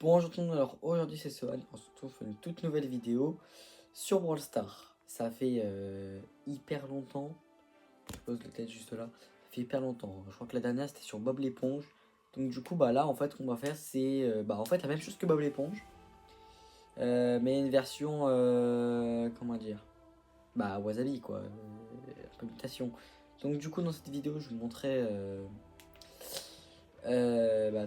Bonjour tout le monde, alors aujourd'hui c'est Sohan, on se retrouve pour une toute nouvelle vidéo sur Brawl Stars. Ça fait hyper longtemps, je pose le tête juste là, ça fait hyper longtemps. Je crois que la dernière c'était sur Bob l'éponge. Donc du coup bah là en fait ce qu'on va faire c'est en fait la même chose que Bob l'éponge. Mais une version, comment dire, Wasabi quoi, imitation. Donc du coup dans cette vidéo je vous montrerai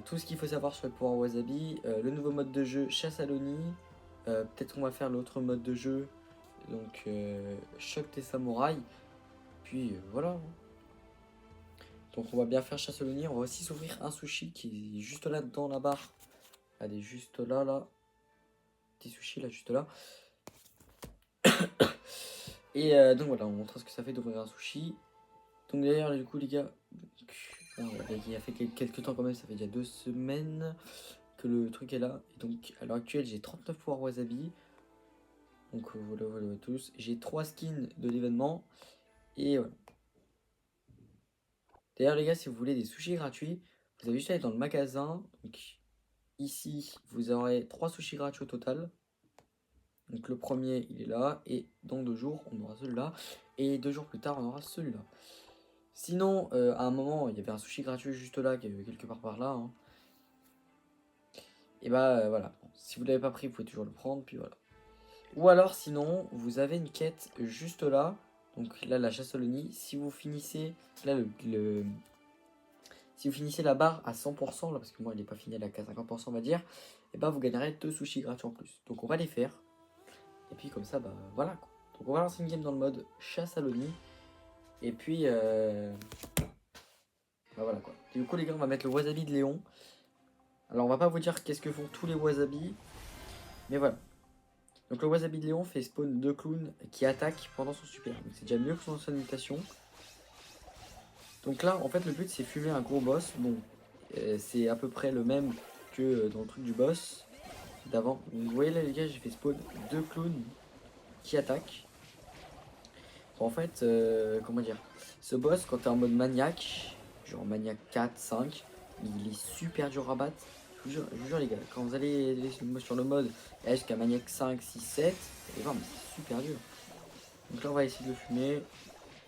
tout ce qu'il faut savoir sur le pouvoir Wasabi, le nouveau mode de jeu chasse à l'Oni, peut-être qu'on va faire l'autre mode de jeu, donc choc des samouraïs, puis voilà. Donc on va bien faire chasse à l'Oni, on va aussi s'ouvrir un sushi qui est juste là dans la barre. Elle est juste là. Petit sushi là, juste là. Et donc voilà, on montre ce que ça fait d'ouvrir un sushi. Donc d'ailleurs du coup les gars, il a fait quelques temps quand même, ça fait déjà 2 semaines que le truc est là. Et donc à l'heure actuelle j'ai 39 pouvoirs Wasabi. Donc voilà tous. J'ai 3 skins de l'événement. Et voilà. D'ailleurs les gars, si vous voulez des sushis gratuits, vous avez juste à aller dans le magasin. Donc ici, vous aurez 3 sushis gratuits au total. Donc le premier, il est là. Et dans 2 jours, on aura celui-là. Et 2 jours plus tard, on aura celui-là. Sinon, à un moment, il y avait un sushi gratuit juste là, quelque part par là. Hein. Et voilà. Si vous ne l'avez pas pris, vous pouvez toujours le prendre. Puis voilà. Ou alors sinon, vous avez une quête juste là. Donc là, la chasse à l'Oni. Si vous finissez là si vous finissez la barre à 100%, là, parce que moi, il n'est pas fini à 50%, on va dire, et vous gagnerez 2 sushis gratuits en plus. Donc on va les faire. Et puis comme ça, voilà. Quoi. Donc on va lancer une game dans le mode chasse à l'Oni. Et puis, voilà quoi. Et du coup, les gars, on va mettre le wasabi de Léon. Alors on va pas vous dire qu'est-ce que font tous les wasabi. Mais voilà. Donc le wasabi de Léon fait spawn 2 clowns qui attaquent pendant son super. Donc c'est déjà mieux que son ancienne mutation. Donc là en fait le but c'est fumer un gros boss. Bon c'est à peu près le même que dans le truc du boss d'avant. Vous voyez là les gars, j'ai fait spawn 2 clowns qui attaquent. Bon, en fait comment dire, ce boss quand t'es en mode maniaque, genre maniaque 4, 5, il est super dur à battre. Je vous jure les gars, quand vous allez sur le mode jusqu'à maniaque 5, 6, 7, et mais c'est super dur. Donc là on va essayer de le fumer.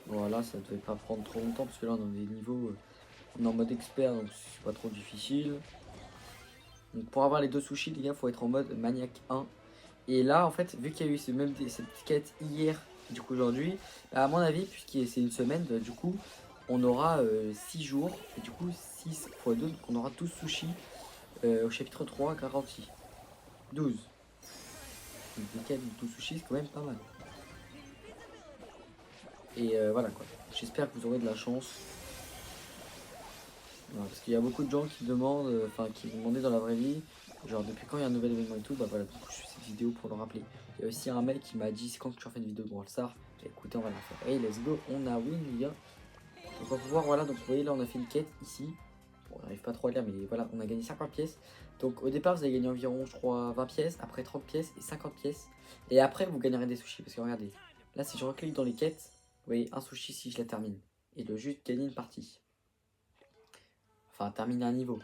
Voilà, ça devait pas prendre trop longtemps parce que là on est dans des niveaux, on est en mode expert donc c'est pas trop difficile. Donc pour avoir les 2 sushis les gars, faut être en mode maniaque 1. Et là en fait, vu qu'il y a eu cette quête hier, du coup aujourd'hui, à mon avis, puisque c'est une semaine, du coup on aura 6 jours, et du coup 6 x 2, donc on aura 12 sushis au chapitre 3 garanti. 12. Donc nickel, 12 sushis c'est quand même pas mal. Et voilà quoi, j'espère que vous aurez de la chance. Voilà, parce qu'il y a beaucoup de gens qui demandent, qui me demandaient dans la vraie vie, genre depuis quand il y a un nouvel événement et tout, voilà, donc je fais cette vidéo pour le rappeler. Il y a aussi un mec qui m'a dit, c'est quand que tu refais une vidéo de Brawl Stars, écoutez on va la faire. Hey let's go, on a win les gars. Donc on va pouvoir, voilà, donc vous voyez là on a fait une quête ici. Bon, on n'arrive pas trop à lire mais voilà, on a gagné 50 pièces. Donc au départ vous avez gagné environ je crois 20 pièces, après 30 pièces et 50 pièces. Et après vous gagnerez des sushis, parce que regardez, là si je reclique dans les quêtes, vous voyez un sushi si je la termine. Et le juste gagner une partie. Enfin, terminer un niveau.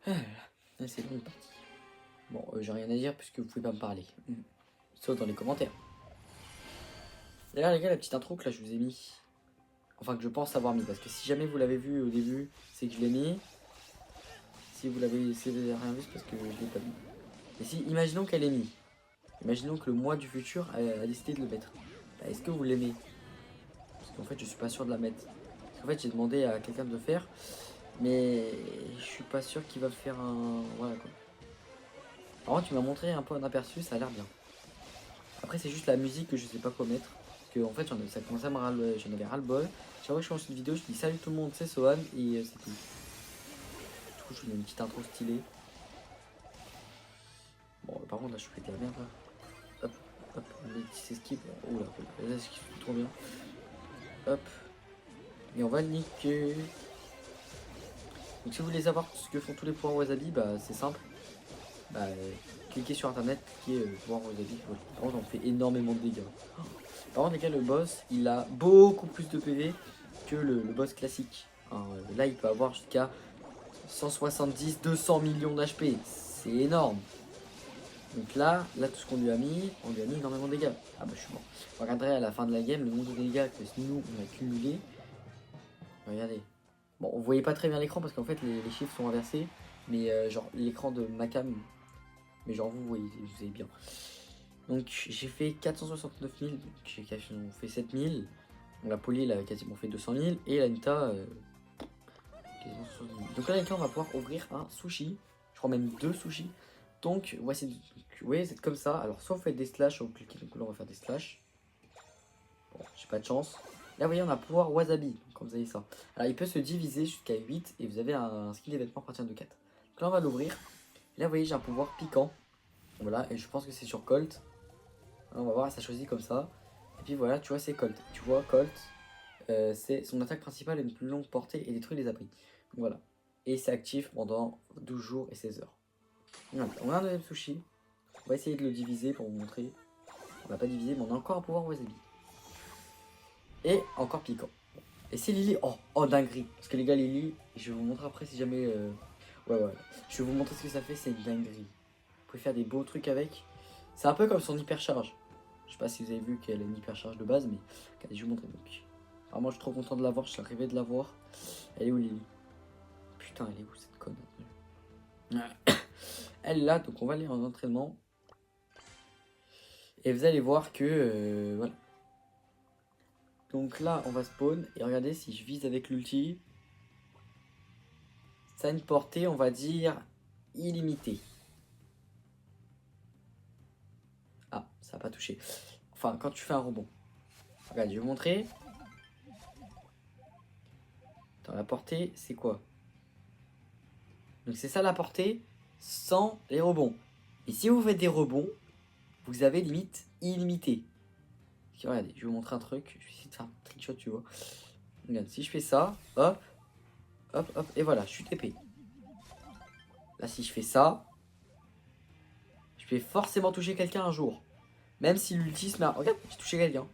Ah, là, c'est long une partie. Bon, j'ai rien à dire puisque vous pouvez pas me parler. Sauf dans les commentaires. D'ailleurs, les gars, la petite intro que là je vous ai mis. Enfin, que je pense avoir mis. Parce que si jamais vous l'avez vu au début, c'est que je l'ai mis. Si vous l'avez rien vu, c'est parce que je l'ai pas mis. Et si, imaginons qu'elle est mise. Imaginons que le moi du futur a décidé de le mettre. Est-ce que vous l'aimez? Parce qu'en fait, je suis pas sûr de la mettre. Parce qu'en fait, j'ai demandé à quelqu'un de le faire. Mais je suis pas sûr qu'il va faire un... Voilà quoi. Par contre, tu m'as montré un peu un aperçu, ça a l'air bien. Après, c'est juste la musique que je sais pas quoi mettre. Parce que en fait, ça commençait à me j'en avais ras le bol. Chaque fois que je lance une vidéo, je dis salut tout le monde, c'est Sohan et c'est tout. Du coup, je fais une petite intro stylée. Bon, par contre, là, je fais de la merde là. Hop, les petits esquives. Oh là, les esquives sont trop bien. Hop. Et on va le niquer. Donc, si vous voulez savoir ce que font tous les pouvoirs Wasabi, c'est simple. Cliquez sur internet, cliquez voir Wasabi. Par contre, on fait énormément de dégâts. Par contre, les gars, le boss, il a beaucoup plus de PV que le boss classique. Hein, là, il peut avoir jusqu'à 170, 200 millions d'HP. C'est énorme. Donc là, tout ce qu'on lui a mis, on lui a mis énormément de dégâts. Ah bah je suis mort. On regarderait à la fin de la game le nombre de dégâts que nous on a cumulé. Regardez. Bon, vous voyez pas très bien l'écran parce qu'en fait les chiffres sont inversés. Mais genre l'écran de ma cam. Mais genre vous voyez bien. Donc j'ai fait 469 000. Donc j'ai quasiment fait 7000. La Poli elle a quasiment fait 200 000. Et la Nita quasiment 70 000. Donc là avec on va pouvoir ouvrir un sushi. Je crois même 2 sushis. Donc voici, vous voyez c'est comme ça. Alors soit vous faites des slash, soit vous cliquez. Donc là on va faire des slash. Bon, j'ai pas de chance. Là vous voyez on a pouvoir wasabi. Donc quand vous avez ça. Alors il peut se diviser jusqu'à 8. Et vous avez un skill d'événement à partir de 4. Donc là on va l'ouvrir. Là vous voyez j'ai un pouvoir piquant. Voilà, et je pense que c'est sur Colt. Alors, on va voir, ça choisit comme ça. Et puis voilà, tu vois, c'est Colt. Tu vois, Colt, c'est son attaque principale a une plus longue portée et détruit les abris. Donc voilà. Et c'est actif pendant 12 jours et 16 heures. Voilà. On a un deuxième sushi. On va essayer de le diviser pour vous montrer. On l'a pas divisé, mais on a encore un pouvoir wasabi. Et encore piquant. Et c'est Lily. Oh, oh, dinguerie. Parce que les gars, Lily, je vais vous montrer après si jamais. Ouais. Je vais vous montrer ce que ça fait, c'est une dinguerie. Vous pouvez faire des beaux trucs avec. C'est un peu comme son hypercharge. Je sais pas si vous avez vu qu'elle a une hypercharge de base, mais regardez, je vais vous montrer donc. Alors moi je suis trop content de l'avoir, je suis arrivé de l'avoir. Elle est où Lily? Putain, elle est où cette conne? Elle est là, donc on va aller en entraînement. Et vous allez voir que voilà. Donc là on va spawn et regardez si je vise avec l'ulti. Ça a une portée, on va dire, illimitée. Ah, ça n'a pas touché. Enfin, quand tu fais un rebond. Regarde, je vais vous montrer. Dans la portée, c'est quoi? Donc c'est ça la portée sans les rebonds. Et si vous faites des rebonds, vous avez limite illimité. Regardez, je vais vous montrer un truc. Je vais essayer de faire un trickshot, tu vois. Regarde, si je fais ça, hop, hop, et voilà, je suis TP. Là, si je fais ça, je vais forcément toucher quelqu'un un jour. Même si l'ulti se met à... Regarde, j'ai touché quelqu'un.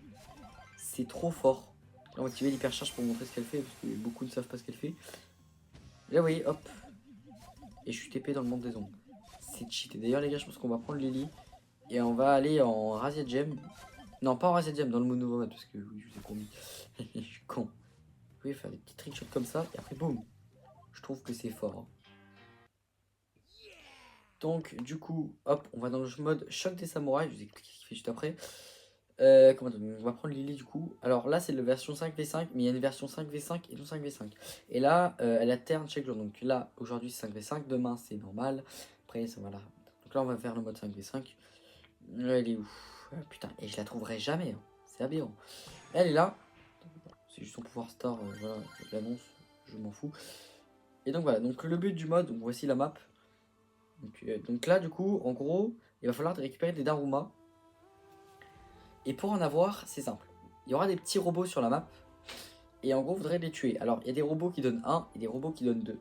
C'est trop fort. Là, on va activer l'hypercharge pour montrer ce qu'elle fait, parce que beaucoup ne savent pas ce qu'elle fait. Là, vous voyez, hop. Et je suis TP dans le monde des ombres. C'est cheaté. D'ailleurs, les gars, je pense qu'on va prendre Lily. Et on va aller en Razia Gem. Non, pas en Razia Gem, dans le nouveau mode, parce que oui, je vous ai promis. Je suis con. Vous pouvez faire des petits trickshots comme ça, et après, boum. Je trouve que c'est fort. Hein. Donc, du coup, hop, on va dans le mode choc des samouraïs. Je vous explique ce qu'il fait juste après. On va prendre Lily du coup. Alors là, c'est la version 5v5, mais il y a une version 5v5 et non 5v5. Et là, elle alterne chaque jour. Donc là, aujourd'hui, c'est 5v5. Demain, c'est normal. Après, ça va là. Donc là, on va faire le mode 5v5. Elle est où? Putain, et je la trouverai jamais. Hein. C'est aberrant. Elle est là. C'est juste son pouvoir star. Voilà, je l'annonce. Je m'en fous. Et donc voilà. Donc le but du mode, donc voici la map. Donc là, du coup, en gros, il va falloir récupérer des Daruma. Et pour en avoir, c'est simple. Il y aura des petits robots sur la map. Et en gros, vous devrez les tuer. Alors, il y a des robots qui donnent 1 et des robots qui donnent 2.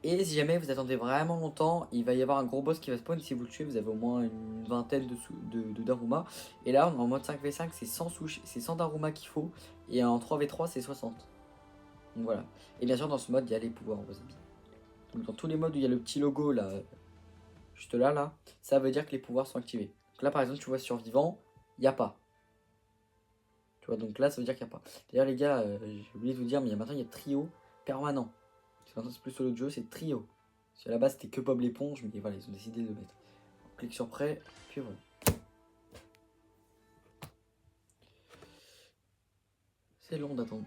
Et si jamais vous attendez vraiment longtemps, il va y avoir un gros boss qui va spawn. Si vous le tuez, vous avez au moins une vingtaine de Daruma. Et là, on est en mode 5v5, c'est 100 souches, c'est 100 Daruma qu'il faut. Et en 3v3, c'est 60. Donc voilà. Et bien sûr, dans ce mode, il y a les pouvoirs wasabi. Donc dans tous les modes où il y a le petit logo là, juste là, ça veut dire que les pouvoirs sont activés. Donc là, par exemple, tu vois survivant, il n'y a pas. Tu vois, donc là, ça veut dire qu'il n'y a pas. D'ailleurs, les gars, j'ai oublié de vous dire, mais maintenant, il y a trio permanent. Maintenant, c'est plus sur le jeu, c'est trio. Parce qu'à la base, c'était que Bob l'éponge, mais voilà, ils ont décidé de le mettre. On clique sur prêt, puis voilà. C'est long d'attendre.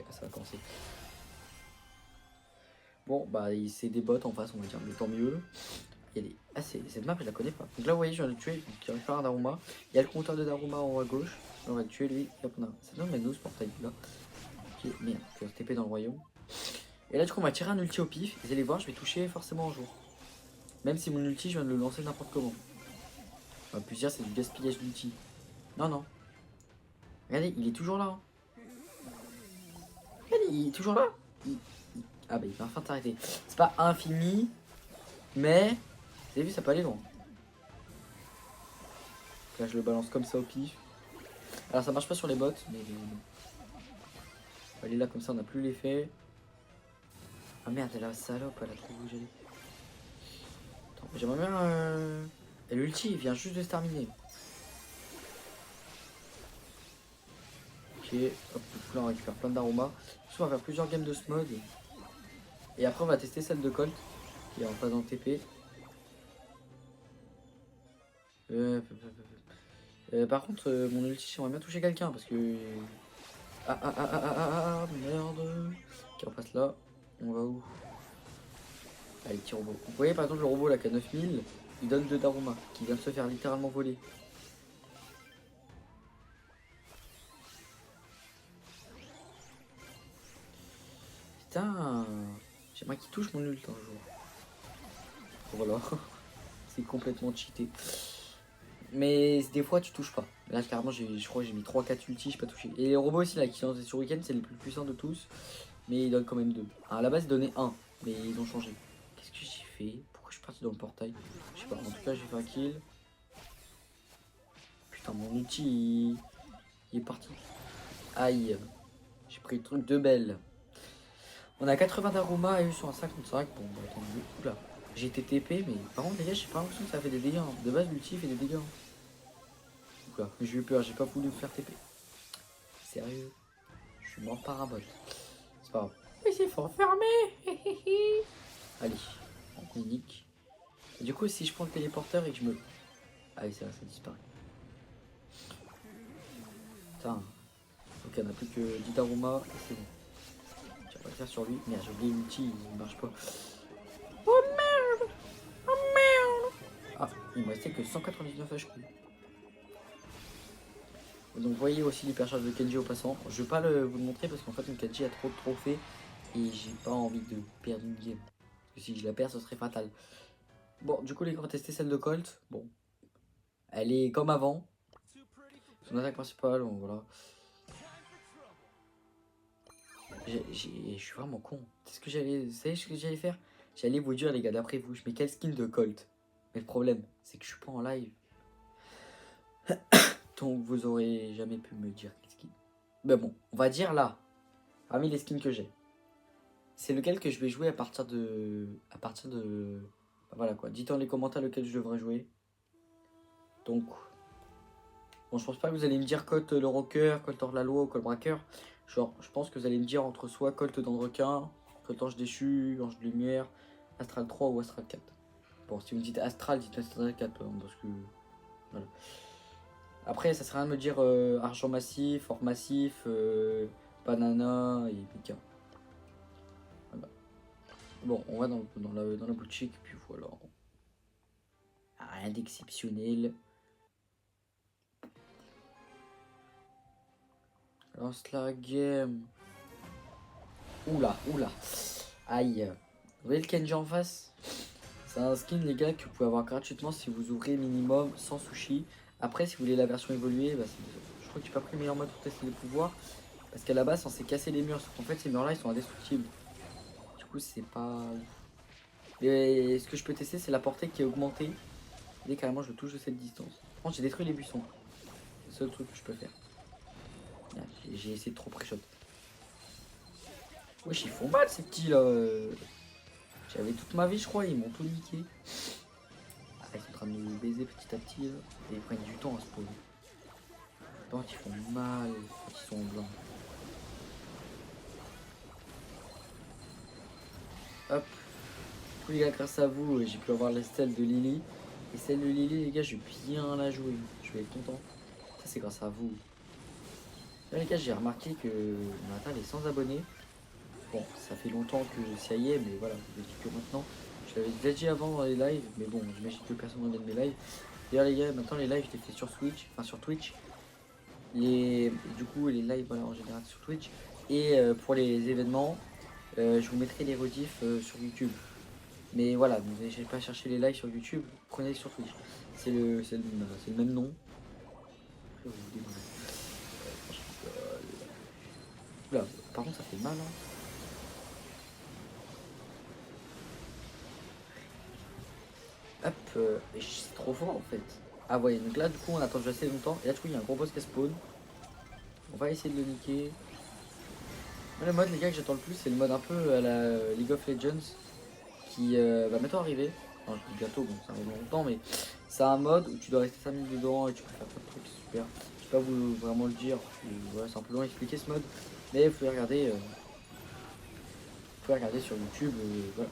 Ça va commencer. Bon, bah, c'est des bots en face, on va dire, mais tant mieux. Il y a des... Ah, cette map, je la connais pas. Donc là, vous voyez, je viens de le tuer. Donc, il récupère un Daruma. Il y a le compteur de Daruma en haut à gauche. On va le tuer, lui. Hop, on a... Ça donne la 12 portail, là. Ok, merde, je vais TP dans le royaume. Et là, du coup, on va tirer un ulti au pif. Vous allez voir, je vais toucher forcément un jour. Même si mon ulti, je viens de le lancer n'importe comment. On va plus dire, c'est du gaspillage d'ulti. Non, non. Regardez, il est toujours là. Hein. Regardez, il est toujours là. Ah, bah, il va enfin t'arrêter. C'est pas infini, mais. Vous avez vu, ça peut aller loin. Là, je le balance comme ça au pif. Alors, ça marche pas sur les bots, mais. Elle est là comme ça, on n'a plus l'effet. Ah merde, elle a la salope, elle a trop bougé. Attends, j'aimerais bien... Et l'ulti vient juste de se terminer. Ok, hop, du coup là on récupère plein d'aromas. On va faire plusieurs games de ce mode. Et après on va tester celle de Colt, qui est en phase en TP. Par contre, mon ulti, j'aimerais bien toucher quelqu'un parce que... Merde. Ok, on passe là. On va où? Allez, petit robot. Vous voyez par exemple le robot là qui a 9000, il donne 2 d'aroma, qui vient de se faire littéralement voler. Putain, j'aimerais qu'il touche mon ult un jour. Voilà, c'est complètement cheaté. Mais des fois tu touches pas. Là carrément je crois que j'ai mis 3-4 ultis, j'ai pas touché. Et les robots aussi là qui lancent sur week-end, c'est les plus puissants de tous. Mais ils donnent quand même 2. À la base ils donnaient 1, mais ils ont changé. Qu'est-ce que j'ai fait? Pourquoi je suis parti dans le portail? Je sais pas, en tout cas j'ai fait un kill. Putain mon ulti il est parti. Aïe, j'ai pris le truc de belle. On a 80 d'aroma et eux sont à 55. Bon bah attendez, oula. J'ai été TP mais par contre les gars j'ai pas l'impression que ça fait des dégâts. Hein. De base l'ulti fait des dégâts. Hein. Oula, j'ai eu peur, j'ai pas voulu me faire TP. Sérieux? Je suis mort par un bot. C'est pas grave. Mais c'est fort fermé. Allez, on clinique. Du coup si je prends le téléporteur et que je me... Ah oui c'est vrai, ça disparaît. Putain. Ok on a plus que 10 d'aroma et c'est bon. On va le faire sur lui. Merde j'ai oublié l'ulti, il marche pas. Oh merde. Oh merde. Ah, il me restait que 199 HP. Donc vous voyez aussi l'hypercharge de Kenji au passant. Je vais pas vous le montrer parce qu'en fait mon Kenji a trop de trophées et j'ai pas envie de perdre une game. Parce que si je la perds ce serait fatal. Bon du coup les gars on va tester celle de Colt. Bon. Elle est comme avant. Son attaque principale, bon, voilà. Je suis vraiment con. C'est ce que j'allais. Vous savez ce que j'allais faire? J'allais vous dire les gars d'après vous, je mets quel skin de Colt. Mais le problème, c'est que je suis pas en live. Donc vous aurez jamais pu me dire quel skin. Mais bon, on va dire là, parmi les skins que j'ai. C'est lequel que je vais jouer à partir de... Voilà quoi, dites dans les commentaires lequel je devrais jouer. Donc... Bon, je pense pas que vous allez me dire Colt le rocker, Colt hors la loi ou Colt braqueur. Genre, je pense que vous allez me dire entre soit Colt dans le requin, Colt ange déchu, ange de lumière, Astral 3 ou Astral 4. Bon, si vous me dites Astral, dites Astral 4, hein, parce que... Voilà. Après, ça sert à rien de me dire argent massif, or massif, banana et Pika. Voilà. Bon, on va dans la boutique, puis voilà. Rien d'exceptionnel. Lance la game. Oula, oula. Aïe. Vous voyez le Kenji en face? C'est un skin, les gars, que vous pouvez avoir gratuitement si vous ouvrez minimum 100 sushis. Après, si vous voulez la version évoluée, bah, je crois que j'ai pas pris le meilleur mode pour tester les pouvoirs. Parce qu'à la base, on s'est cassé les murs. En fait, ces murs-là, ils sont indestructibles. Du coup, c'est pas... Mais ce que je peux tester, c'est la portée qui est augmentée. Dès carrément, je touche de cette distance. Par contre, j'ai détruit les buissons. C'est le seul truc que je peux faire. J'ai essayé de trop pré-shot. Wesh, ils font mal ces petits là. J'avais toute ma vie, je crois, ils m'ont tout niqué. Ah, ils sont en train de me baiser petit à petit là. Et ils prennent du temps à se poser. Par contre, ils font mal quand ils sont en blanc. Hop. Du coup, les gars, grâce à vous, j'ai pu avoir la stèle de Lily. Et celle de Lily, les gars, je vais bien la jouer. Je vais être content. Ça, c'est grâce à vous. Là, les gars, j'ai remarqué que on a atteint les 100 abonnés. Bon, ça fait longtemps que ça y est, mais voilà, je le dis que maintenant. Je l'avais déjà dit avant dans les lives, mais bon, j'imagine que personne ne regarde mes lives. D'ailleurs, les gars, maintenant les lives, je les fais sur Switch, enfin sur Twitch. Du coup, les lives, voilà, en général sur Twitch. Et pour les événements, je vous mettrai les rediffs sur YouTube. Mais voilà, ne n'allez pas chercher les lives sur YouTube, prenez-les sur Twitch. C'est le même nom. Après, vous vous débrouillez. Oula, par contre, ça fait mal, hein. Hop, c'est trop fort en fait. Ah ouais, donc là du coup on a attendu assez longtemps. Et là du coup il y a un gros boss qui spawn. On va essayer de le niquer. Moi, le mode les gars que j'attends le plus c'est le mode un peu à la League of Legends qui va bientôt arriver. Enfin je dis bientôt, bon ça arrive dans longtemps mais c'est un mode où tu dois rester 5 minutes dedans et tu peux faire plein de trucs, c'est super. Je sais pas vous vraiment le dire, voilà, c'est un peu long à expliquer ce mode, mais vous pouvez regarder sur YouTube, voilà.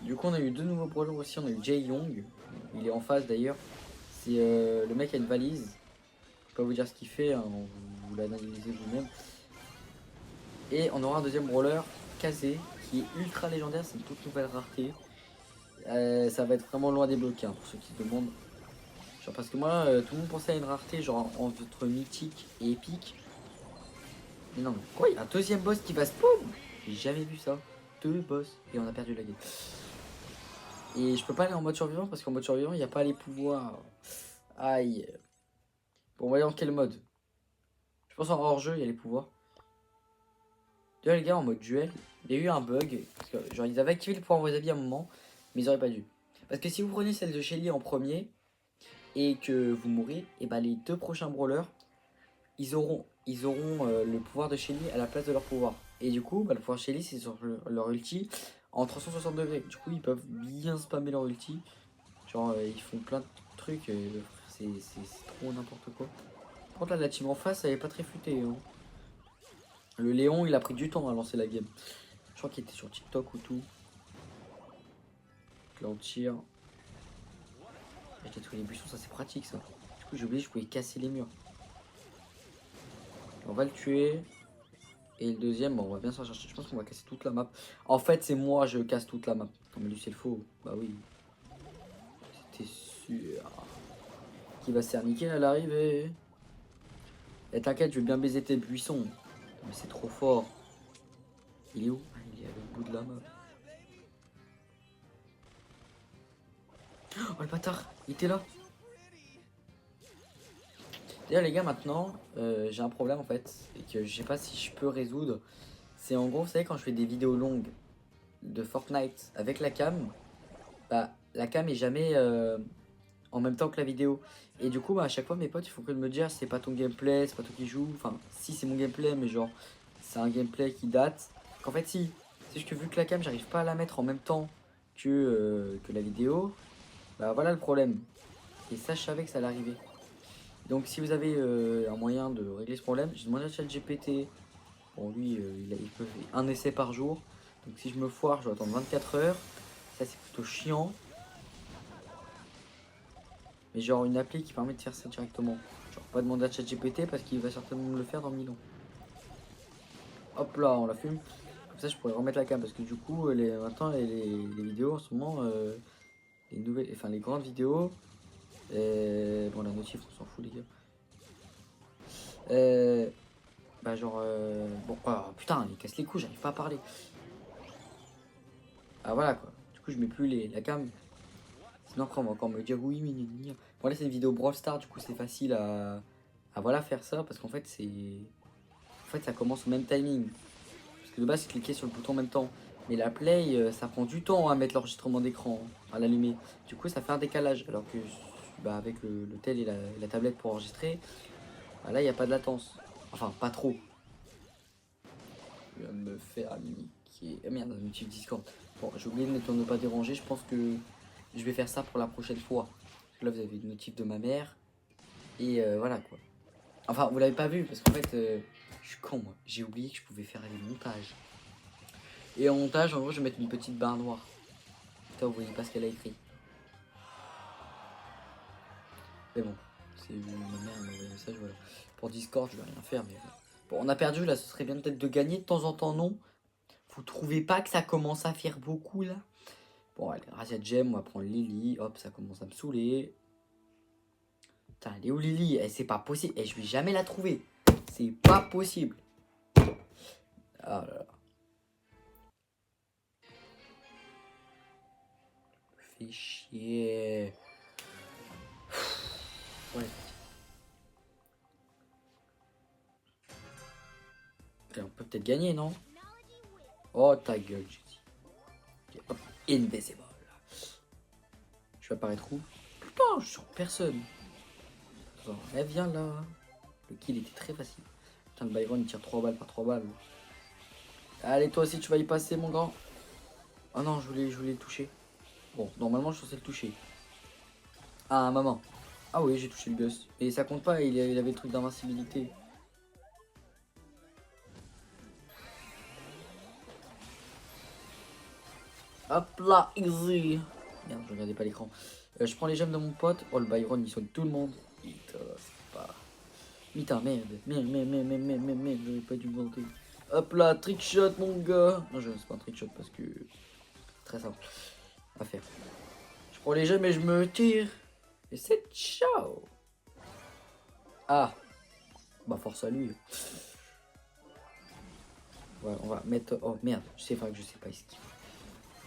Du coup on a eu deux nouveaux brawlers aussi, on a eu Jay Young, il est en phase d'ailleurs. C'est le mec a une valise, je peux pas vous dire ce qu'il fait, hein, vous l'analysez vous-même. Et on aura un deuxième brawler, Kazé, qui est ultra légendaire, c'est une toute nouvelle rareté. Ça va être vraiment loin des blocs, hein, pour ceux qui se demandent. Genre parce que moi, tout le monde pensait à une rareté, genre entre mythique et épique. Mais non, mais quoi, il y a un deuxième boss qui va spawn? J'ai jamais vu ça. Deux boss, et on a perdu la game. Et je peux pas aller en mode survivant, parce qu'en mode survivant, il n'y a pas les pouvoirs. Aïe. Bon, voyons quel mode. Je pense en hors-jeu, il y a les pouvoirs. D'ailleurs, les gars, en mode duel, il y a eu un bug. Parce que, genre, ils avaient activé le pouvoir wasabi à un moment, mais ils auraient pas dû. Parce que si vous prenez celle de Shelly en premier, et que vous mourrez, et bah les deux prochains brawlers, ils auront le pouvoir de Shelly à la place de leur pouvoir. Et du coup, bah, le pouvoir Shelly, c'est sur leur ulti en 360 degrés. Du coup, ils peuvent bien spammer leur ulti. Genre, ils font plein de trucs. C'est trop n'importe quoi. Par contre, là, la team en face, elle est pas très futée. Hein. Le Léon, il a pris du temps à lancer la game. Je crois qu'il était sur TikTok ou tout. Là, on tire. J'ai détruit les buissons, ça c'est pratique ça. Du coup, j'ai oublié, je pouvais casser les murs. On va le tuer. Et le deuxième, bon, on va bien s'en chercher. Je pense qu'on va casser toute la map. En fait, c'est moi, je casse toute la map. Non, mais lui, c'est le faux. Bah oui. C'était sûr. Qui va se faire niquer à l'arrivée. Et t'inquiète, je vais bien baiser tes buissons. Mais c'est trop fort. Il est où? Ah, il est à l'autre bout de la map. Oh le bâtard, il était là. D'ailleurs les gars maintenant j'ai un problème en fait et que je sais pas si je peux résoudre. C'est en gros vous savez quand je fais des vidéos longues de Fortnite avec la cam, bah la cam est jamais en même temps que la vidéo. Et du coup bah à chaque fois mes potes ils font que de me dire c'est pas ton gameplay, c'est pas toi qui joues. Enfin si c'est mon gameplay mais genre c'est un gameplay qui date. Qu'en fait si, c'est juste que vu que la cam j'arrive pas à la mettre en même temps que la vidéo, bah voilà le problème. Et ça je savais que ça allait arriver. Donc si vous avez un moyen de régler ce problème, j'ai demandé à ChatGPT. Bon lui il peut faire un essai par jour. Donc si je me foire, je dois attendre 24 heures. Ça c'est plutôt chiant. Mais genre une appli qui permet de faire ça directement. Genre pas demander à ChatGPT parce qu'il va certainement me le faire dans 1000 ans. Hop là, on la fume. Comme ça je pourrais remettre la cam parce que du coup maintenant les vidéos en ce moment, les nouvelles, enfin les grandes vidéos. Bon la notif on s'en fout les gars. Bah genre bon oh, putain il casse les couilles, j'arrive pas à parler. Ah voilà quoi. Du coup je mets plus la cam. Sinon après on va encore me dire oui mais bon là c'est une vidéo Brawl Stars du coup c'est facile à voilà faire ça parce qu'en fait c'est. En fait ça commence au même timing. Parce que de base c'est cliquer sur le bouton en même temps. Mais la play ça prend du temps à mettre l'enregistrement d'écran, à l'allumer. Du coup ça fait un décalage. Alors que bah, avec le tel et la tablette pour enregistrer, bah, là il n'y a pas de latence. Enfin pas trop. Je viens de me faire niquer. Ah merde, un notif Discord. Bon, j'ai oublié de mettre en ne pas déranger. Je pense que je vais faire ça pour la prochaine fois. Parce que là, vous avez une notif de ma mère. Et voilà quoi. Enfin, vous l'avez pas vu parce qu'en fait, je suis con moi. J'ai oublié que je pouvais faire les montages. Et en montage, en gros, je vais mettre une petite barre noire. Putain, vous voyez pas ce qu'elle a écrit. Mais bon, c'est ma mère m'a envoyé un message, voilà. Pour Discord, je vais rien faire. Mais bon, on a perdu là. Ce serait bien peut-être de gagner de temps en temps, non? Vous trouvez pas que ça commence à faire beaucoup là? Bon, allez, Razia Gem, on va prendre Lily. Hop, ça commence à me saouler. Putain, elle est où Lily? Eh, c'est pas possible. Et je vais jamais la trouver. C'est pas possible. Ah là là. Fais chier. Ouais. Et on peut peut-être gagner, non? Oh, ta gueule, j'ai dit. Okay, hop, invisible. Je vais apparaître où? Putain, je suis sur personne. Attends, elle vient là. Le kill était très facile. Putain, le Byron il tire 3 balles par 3 balles. Allez, toi aussi, tu vas y passer, mon grand. Oh non, je voulais le toucher. Bon, normalement, je suis censé le toucher. Ah, maman. Ah oui, j'ai touché le Gus. Et ça compte pas, il avait le truc d'invincibilité. Hop là, easy. Merde, je regardais pas l'écran. Je prends les gemmes de mon pote. Oh, le Byron, il soigne tout le monde. Putain, c'est pas... Putain, merde. Merde, j'aurais pas dû monter. Hop là, trick shot, mon gars. Non, c'est pas un trick shot parce que... C'est très simple à faire. Je prends les gemmes et je me tire. Et c'est ciao. Ah. Bah, force à lui. Ouais, on va mettre... Oh, merde. Je sais pas que je sais pas esquive.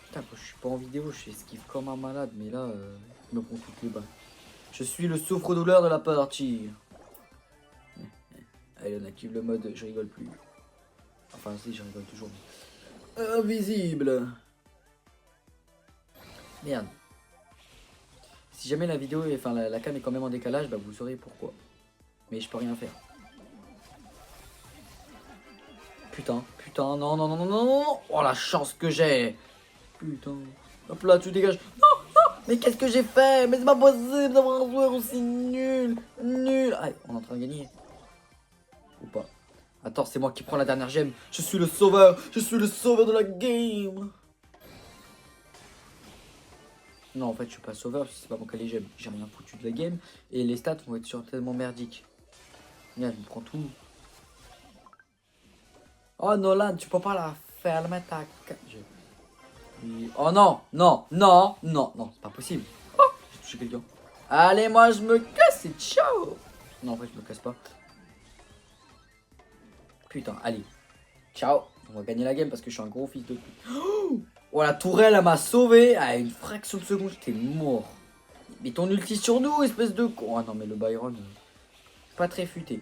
Putain, quand je suis pas en vidéo, je esquive comme un malade. Mais là, je me prends toutes les balles. Je suis le souffre-douleur de la partie. Allez, on active le mode je rigole plus. Enfin, si, je rigole toujours. Invisible. Merde. Si jamais la vidéo, enfin la cam est quand même en décalage, bah vous saurez pourquoi. Mais je peux rien faire. Putain, putain, non, non, non, non, non, non. Oh la chance que j'ai. Putain. Hop là, tu dégages. Non, non, mais qu'est-ce que j'ai fait? Mais c'est pas possible d'avoir un joueur aussi nul. Nul. Allez, on est en train de gagner. Ou pas. Attends, c'est moi qui prends la dernière gemme. Je suis le sauveur. Je suis le sauveur de la game. Non, en fait, je suis pas sauveur, c'est pas moi qui ai les gemmes. J'ai rien foutu de la game. Et les stats vont être certainement merdiques. Regarde, je me prends tout. Oh, Nolan, tu peux pas la faire le mettre à... Oh non, non, non, non, non, c'est pas possible. Oh, j'ai touché quelqu'un. Allez, moi, je me casse, c'est ciao. Non, en fait, je me casse pas. Putain, allez. Ciao. On va gagner la game parce que je suis un gros fils de pute. Oh, la tourelle, elle m'a sauvé. À une fraction de seconde, j'étais mort. Mais ton ulti sur nous, espèce de con. Oh non, mais le Byron, pas très futé.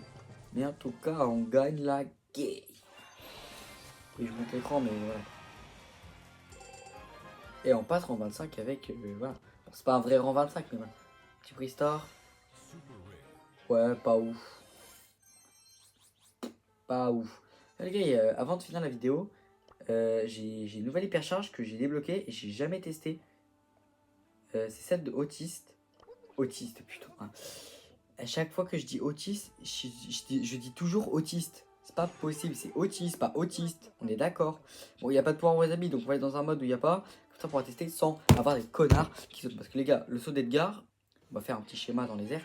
Mais en tout cas, on gagne la game. Oui, je monte l'écran, mais voilà. Et on passe en 25 avec. Voilà. Bon, c'est pas un vrai rang 25, mais voilà. Petit prix star. Ouais, pas ouf. Pas ouf. Les gars, avant de finir la vidéo, j'ai une nouvelle hypercharge que j'ai débloquée et j'ai jamais testé. C'est celle de autiste. Autiste, putain. Hein. À chaque fois que je dis autiste, je dis toujours autiste. C'est pas possible, c'est autiste, pas autiste. On est d'accord. Bon, il n'y a pas de pouvoir wasabi, donc on va aller dans un mode où il n'y a pas. Comme ça, on pourra tester sans avoir des connards qui sautent. Parce que les gars, le saut d'Edgar, on va faire un petit schéma dans les airs.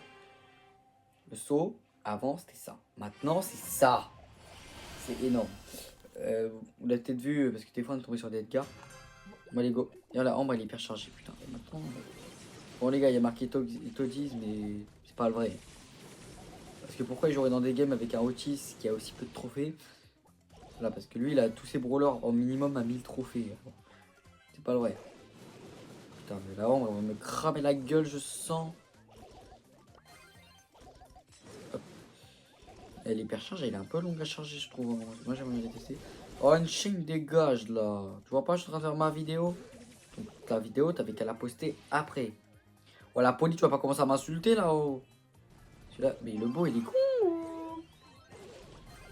Le saut, avant, c'était ça. Maintenant, c'est ça. C'est énorme. Vous l'avez peut-être vu, parce que des fois, on est tombé sur des Edgar. Bon, allez, go. Et là, Ambre, elle est hyper chargée, putain. Et maintenant... Bon, les gars, il y a marqué Toddies, mais c'est pas le vrai. Parce que pourquoi il jouerait dans des games avec un Otis qui a aussi peu de trophées? Voilà, parce que lui, il a tous ses brawlers au minimum à 1000 trophées. Bon, c'est pas le vrai. Putain, mais là, on va me cramer la gueule, je sens. Hop. Et l'hypercharge, elle est un peu longue à charger, je trouve. Moi, j'aimerais bien tester. Oh, une chaîne dégage, là. Tu vois pas, je suis en train de faire ma vidéo. Donc, ta vidéo, t'avais qu'à la poster après. Voilà, Poli, tu vas pas commencer à m'insulter, là-haut. Celui-là, mais le beau, il est con.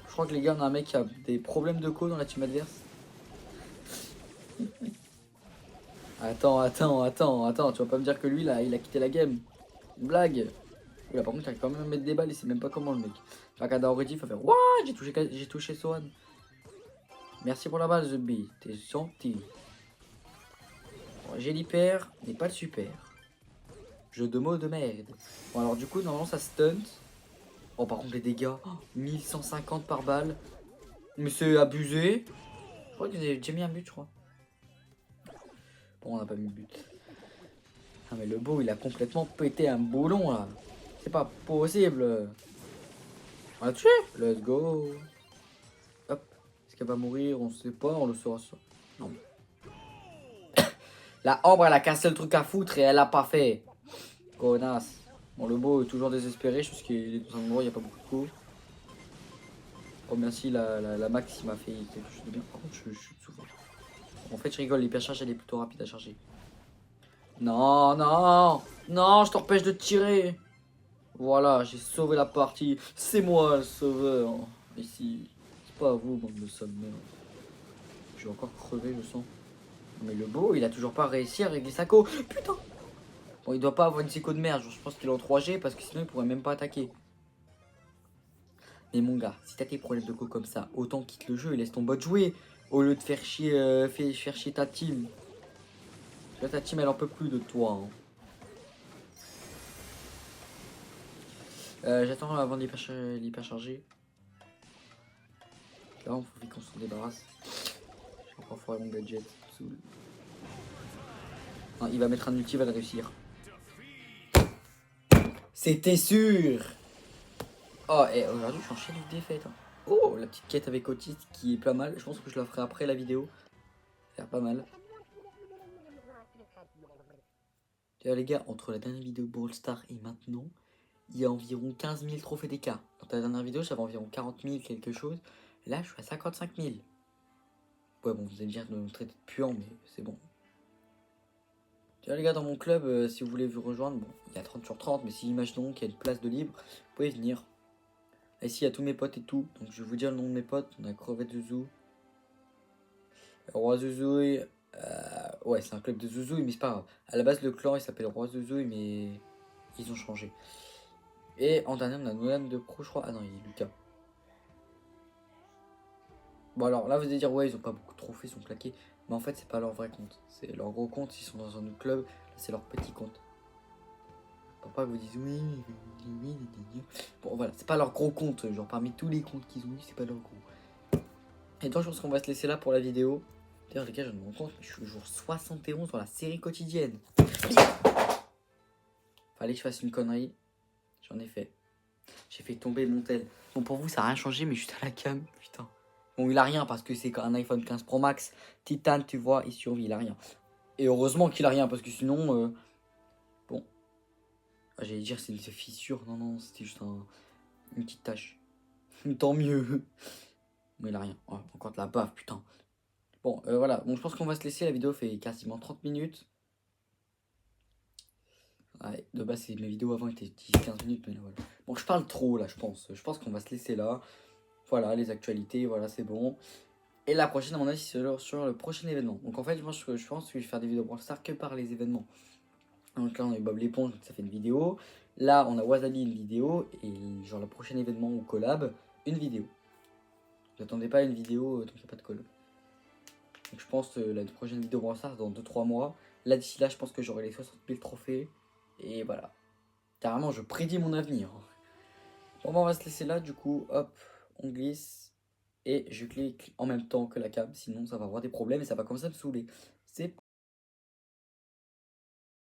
Je crois que les gars, on a un mec qui a des problèmes de co dans la team adverse. Attends, tu vas pas me dire que lui là, il a quitté la game. Une blague. Là, par contre, il a quand même à mettre des balles, il sait même pas comment le mec. Regarde en rediff, il va faire Wouah, j'ai touché Sohan. Merci pour la balle, The Bee, t'es gentil. Bon, j'ai l'hyper, mais pas le super. Jeu de mots de merde. Bon, alors du coup, normalement, ça stunt. Oh, par contre, les dégâts, oh, 1150 par balle. Mais c'est abusé. Je crois que j'ai mis un but, je crois. Bon, on n'a pas mis de but. Ah, mais le beau, il a complètement pété un boulon, là. C'est pas possible. On l'a tué. Let's go. Hop. Est-ce qu'elle va mourir? On sait pas, on le saura ça. Non. La Ambre, elle a cassé le truc à foutre et elle l'a pas fait. Connasse. Bon, le beau est toujours désespéré, je pense qu'il est dans un endroit où il n'y a pas beaucoup de coups. Oh, merci, la Max, il m'a fait quelque chose de bien. Par contre, je chute souvent. En fait, je rigole, l'hypercharge, elle est plutôt rapide à charger. Non, non, non, je t'empêche de tirer. Voilà, j'ai sauvé la partie. C'est moi le sauveur. Ici, c'est pas vous, bande de sales merdes. vais encore crever, je sens. Mais le beau, il a toujours pas réussi à régler sa co. Putain. Bon, il doit pas avoir une psycho de merde. Je pense qu'il est en 3G parce que sinon il pourrait même pas attaquer. Mais mon gars, si t'as tes problèmes de co comme ça, autant quitte le jeu et laisse ton bot jouer. Au lieu de faire chier, faire chier ta team. Là, ta team, elle en peut plus de toi. Hein. J'attends avant l'hypercharger. Là, on faut vite qu'on s'en débarrasse. J'ai encore foiré mon gadget. Non, il va mettre un ulti, il va le réussir. C'était sûr. Oh, et aujourd'hui, je suis en chaîne de défaite. Hein. Oh, la petite quête avec Otis qui est pas mal. Je pense que je la ferai après la vidéo. Ça a l'air pas mal. Les gars, entre la dernière vidéo Brawl Stars et maintenant, il y a environ 15 000 trophées d'écart. Dans ta dernière vidéo, j'avais environ 40 000 quelque chose. Là, je suis à 55 000. Ouais, bon, vous allez me dire de me traiter de puant, mais c'est bon. Les gars, dans mon club, si vous voulez vous rejoindre, bon, il y a 30 sur 30, mais si imaginons qu'il y a une place de libre, vous pouvez venir. Là, ici, il y a tous mes potes et tout. Donc, je vais vous dire le nom de mes potes. On a Crevette Zouzou, Roi Zouzouille. Ouais, c'est un club de Zouzouille, mais c'est pas grave. À la base, le clan, il s'appelle Roi Zouzouille, mais ils ont changé. Et en dernier, on a Nolan de Pro, je crois. Ah non, il est Lucas. Bon, alors là, vous allez dire, ouais, ils ont pas beaucoup de trophées, ils sont claqués. Mais en fait, c'est pas leur vrai compte. C'est leur gros compte, ils sont dans un autre club. Là, c'est leur petit compte. Pour pas que vous disiez, oui. Bon, voilà, c'est pas leur gros compte. Genre, parmi tous les comptes qu'ils ont eu, c'est pas leur gros. Et donc, je pense qu'on va se laisser là pour la vidéo. D'ailleurs, les gars, je me rends compte, je suis au jour 71 dans la série quotidienne. Fallait que je fasse une connerie. J'en ai fait. J'ai fait tomber mon tel. Bon, pour vous, ça n'a rien changé, mais juste à la cam. Putain. Bon, il a rien parce que c'est un iPhone 15 Pro Max. Titan, tu vois, il survit, il a rien. Et heureusement qu'il a rien parce que sinon. Bon. Ah, j'allais dire c'est une fissure. Non, c'était juste une petite tache. Tant mieux. Mais il a rien. Oh, encore de la bave, putain. Bon, voilà. Bon, je pense qu'on va se laisser. La vidéo fait quasiment 30 minutes. Ouais, de base, mes vidéos avant étaient 10-15 minutes, mais voilà. Bon, je parle trop là, je pense. Je pense qu'on va se laisser là. Voilà, les actualités, voilà, c'est bon. Et la prochaine, à mon avis, c'est sur le prochain événement. Donc en fait, je pense que je vais faire des vidéos Brawl Stars que par les événements. Donc là, on a eu Bob l'éponge, donc ça fait une vidéo. Là, on a Wasabi, une vidéo. Et genre le prochain événement ou collab, une vidéo. Vous attendez pas à une vidéo tant qu'il n'y a pas de collab. Donc je pense la prochaine vidéo Brawl Stars dans 2-3 mois. Là, d'ici là, je pense que j'aurai les 60 000 trophées. Et voilà. Carrément, je prédis mon avenir. Bon, on va se laisser là, du coup, hop, on glisse. Et je clique en même temps que la cam, sinon ça va avoir des problèmes et ça va commencer à me saouler. C'est